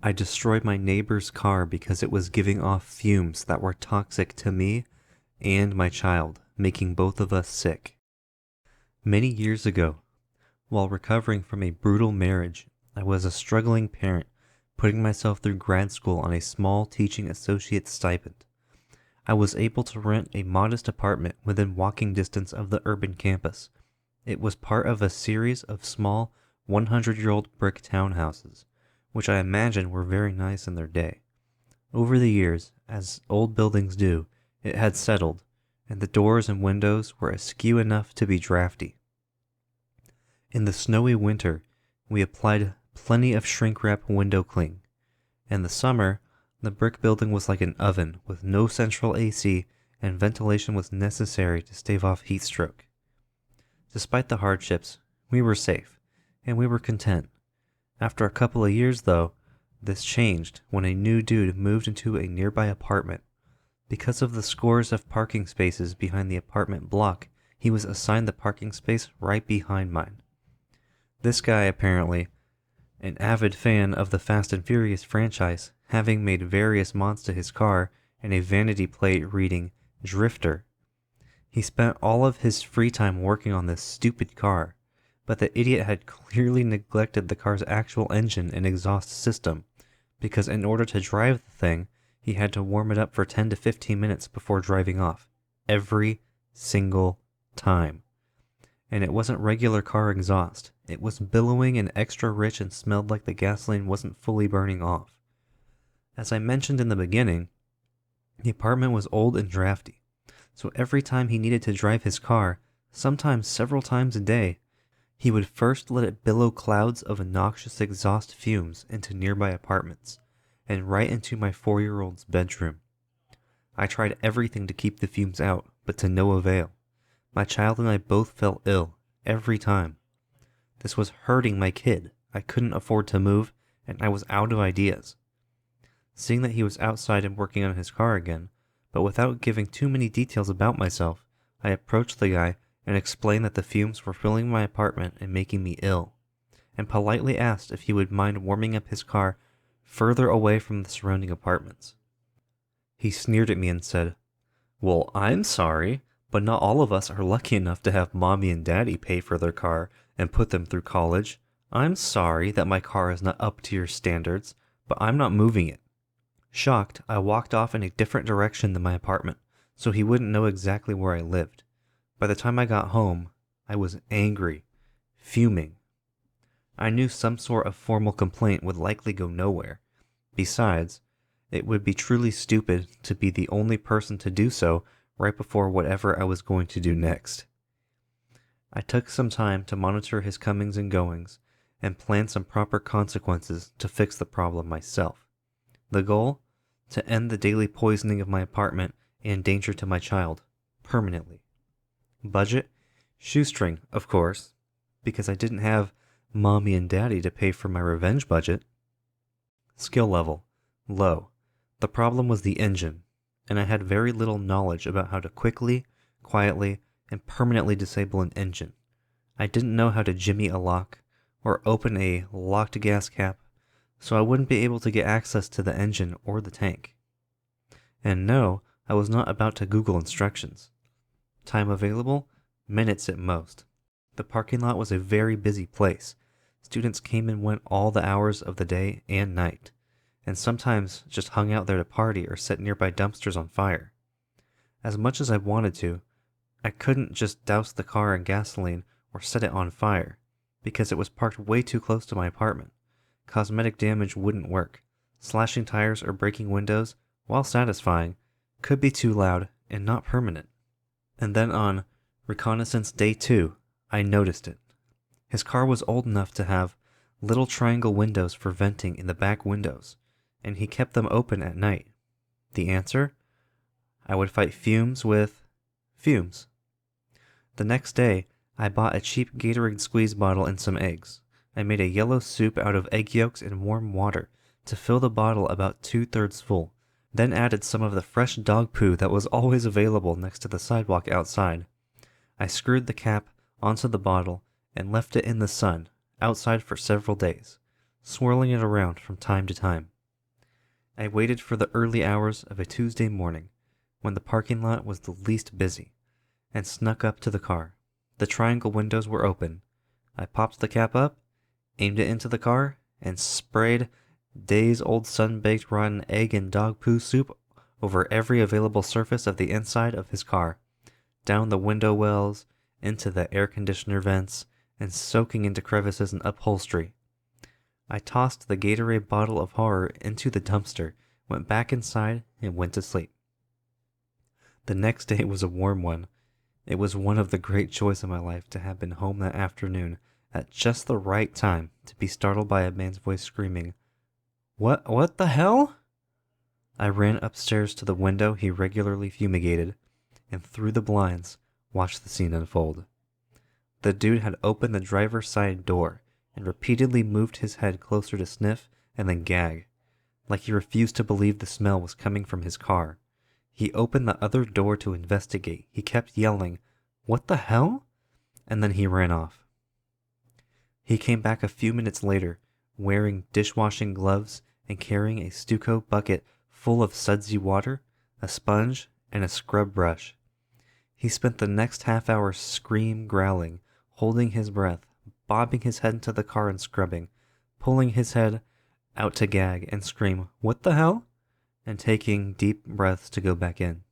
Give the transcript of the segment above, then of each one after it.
I destroyed my neighbor's car because it was giving off fumes that were toxic to me and my child, making both of us sick. Many years ago, while recovering from a brutal marriage, I was a struggling parent, putting myself through grad school on a small teaching associate stipend. I was able to rent a modest apartment within walking distance of the urban campus. It was part of a series of small 100-year-old brick townhouses, which I imagine were very nice in their day. Over the years, as old buildings do, it had settled, and the doors and windows were askew enough to be drafty. In the snowy winter, we applied plenty of shrink-wrap window cling. In the summer, the brick building was like an oven with no central AC, and ventilation was necessary to stave off heat stroke. Despite the hardships, we were safe, and we were content. After a couple of years, though, this changed when a new dude moved into a nearby apartment. Because of the scores of parking spaces behind the apartment block, he was assigned the parking space right behind mine. This guy, apparently, an avid fan of the Fast and Furious franchise, having made various mods to his car and a vanity plate reading Drifter. He spent all of his free time working on this stupid car, but the idiot had clearly neglected the car's actual engine and exhaust system, because in order to drive the thing, he had to warm it up for 10 to 15 minutes before driving off, every single time. And it wasn't regular car exhaust. It was billowing and extra rich and smelled like the gasoline wasn't fully burning off. As I mentioned in the beginning, the apartment was old and drafty, so every time he needed to drive his car, sometimes several times a day, he would first let it billow clouds of noxious exhaust fumes into nearby apartments, and right into my 4-year-old's bedroom. I tried everything to keep the fumes out, but to no avail. My child and I both felt ill, every time. This was hurting my kid. I couldn't afford to move, and I was out of ideas. Seeing that he was outside and working on his car again, but without giving too many details about myself, I approached the guy and explained that the fumes were filling my apartment and making me ill, and politely asked if he would mind warming up his car further away from the surrounding apartments. He sneered at me and said, "Well, I'm sorry, but not all of us are lucky enough to have mommy and daddy pay for their car and put them through college. I'm sorry that my car is not up to your standards, but I'm not moving it." Shocked, I walked off in a different direction than my apartment, so he wouldn't know exactly where I lived. By the time I got home, I was angry, fuming. I knew some sort of formal complaint would likely go nowhere. Besides, it would be truly stupid to be the only person to do so right before whatever I was going to do next. I took some time to monitor his comings and goings and plan some proper consequences to fix the problem myself. The goal? To end the daily poisoning of my apartment and danger to my child, permanently. Budget? Shoestring, of course, because I didn't have mommy and daddy to pay for my revenge budget. Skill level? Low. The problem was the engine, and I had very little knowledge about how to quickly, quietly, and permanently disable an engine. I didn't know how to jimmy a lock, or open a locked gas cap, so I wouldn't be able to get access to the engine or the tank. And no, I was not about to Google instructions. Time available? Minutes at most. The parking lot was a very busy place. Students came and went all the hours of the day and night, and sometimes just hung out there to party or set nearby dumpsters on fire. As much as I wanted to, I couldn't just douse the car in gasoline or set it on fire, because it was parked way too close to my apartment. Cosmetic damage wouldn't work. Slashing tires or breaking windows, while satisfying, could be too loud and not permanent. And then on reconnaissance day 2, I noticed it. His car was old enough to have little triangle windows for venting in the back windows, and he kept them open at night. The answer? I would fight fumes with fumes. The next day, I bought a cheap Gatorade squeeze bottle and some eggs. I made a yellow soup out of egg yolks and warm water to fill the bottle about 2/3 full, then added some of the fresh dog poo that was always available next to the sidewalk outside. I screwed the cap onto the bottle and left it in the sun, outside for several days, swirling it around from time to time. I waited for the early hours of a Tuesday morning, when the parking lot was the least busy, and snuck up to the car. The triangle windows were open. I popped the cap up, aimed it into the car, and sprayed days-old sun-baked rotten egg and dog poo soup over every available surface of the inside of his car, down the window wells, into the air conditioner vents, and soaking into crevices and upholstery. I tossed the Gatorade bottle of horror into the dumpster, went back inside, and went to sleep. The next day was a warm one. It was one of the great joys of my life to have been home that afternoon at just the right time to be startled by a man's voice screaming, What the hell?" I ran upstairs to the window he regularly fumigated, and through the blinds watched the scene unfold. The dude had opened the driver's side door and repeatedly moved his head closer to sniff and then gag, like he refused to believe the smell was coming from his car. He opened the other door to investigate. He kept yelling, "What the hell?" And then he ran off. He came back a few minutes later, wearing dishwashing gloves and carrying a stucco bucket full of sudsy water, a sponge, and a scrub brush. He spent the next half hour growling, holding his breath, bobbing his head into the car and scrubbing, pulling his head out to gag and scream, "What the hell?" and taking deep breaths to go back in.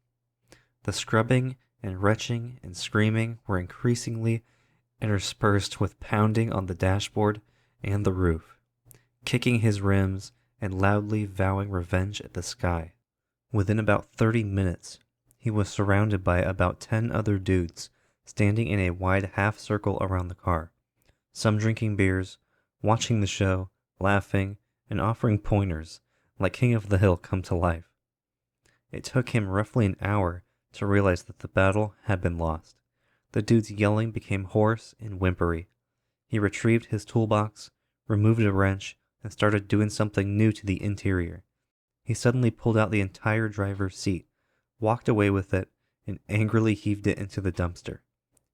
The scrubbing and retching and screaming were increasingly interspersed with pounding on the dashboard and the roof, kicking his rims and loudly vowing revenge at the sky. Within about 30 minutes, he was surrounded by about 10 other dudes standing in a wide half circle around the car, some drinking beers, watching the show, laughing, and offering pointers, like King of the Hill come to life. It took him roughly an hour to realize that the battle had been lost. The dude's yelling became hoarse and whimpery. He retrieved his toolbox, removed a wrench, and started doing something new to the interior. He suddenly pulled out the entire driver's seat, walked away with it, and angrily heaved it into the dumpster.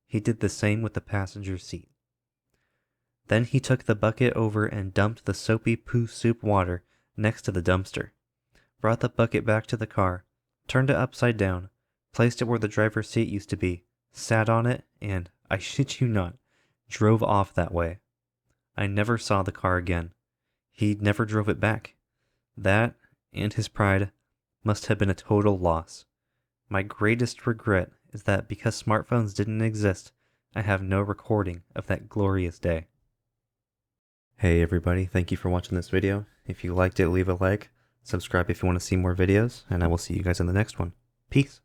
He did the same with the passenger seat. Then he took the bucket over and dumped the soapy poo soup water next to the dumpster, brought the bucket back to the car, turned it upside down, placed it where the driver's seat used to be, sat on it, and, I shit you not, drove off that way. I never saw the car again. He never drove it back. That, and his pride, must have been a total loss. My greatest regret is that because smartphones didn't exist, I have no recording of that glorious day. Hey everybody, thank you for watching this video. If you liked it, leave a like, subscribe if you want to see more videos, and I will see you guys in the next one. Peace.